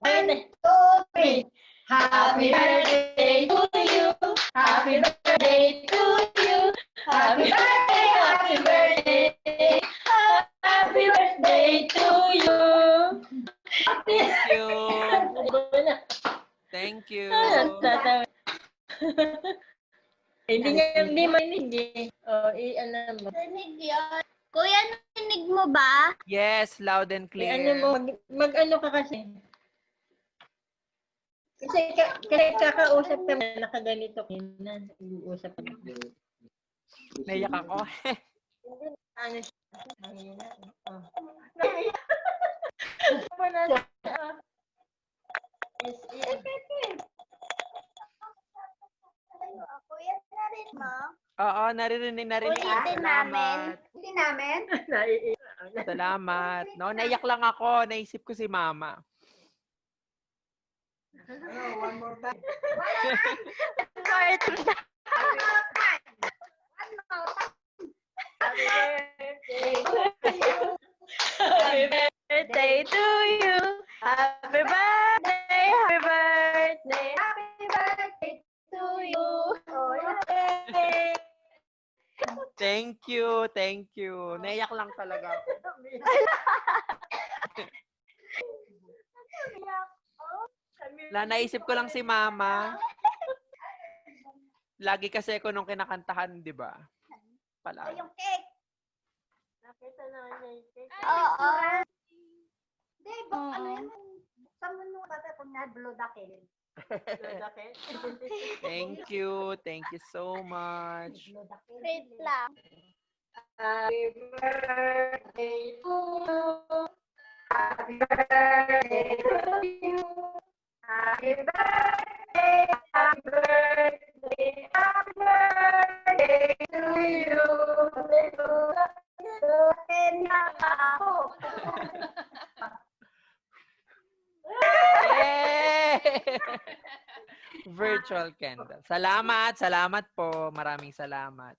1, 2, 3. Happy birthday to you. Happy birthday to you. Happy birthday, happy birthday. Happy birthday to you. Thank you. Thank you. Hindi marinig eh. O, ano mo. Narinig yun. Kuya, narinig mo ba? Yes, loud and Eh, ano mo, clear. mag-ano ka kasi. Kasi kakausap ka na nakaganito na nag-uusap ka na. Naiyak ako. Ano siya? Mahina. Oh. Kuya, narinig mo? Oo, naririnig. Ulitin namin. Salamat. Hindi namin? Salamat. No, naiyak lang ako. Naisip ko si Mama. One more time. Happy birthday to you. Happy birthday, happy birthday, happy birthday to you. Thank you, thank you. Naiyak lang talaga ako. Naisip ko lang si Mama. Lagi kasi ako nung kinakantahan, di ba? Palagi. Yung cake. Nakita na niya yung cake. Oo. Hindi, ano yun? Buksan mo nung bata kung na-blow the cake. Thank you. Thank you so much. Wait lang. Happy birthday to you. Happy birthday to you. Happy birthday, happy birthday, happy birthday to you. Yay! Virtual candle. Salamat po. Maraming salamat.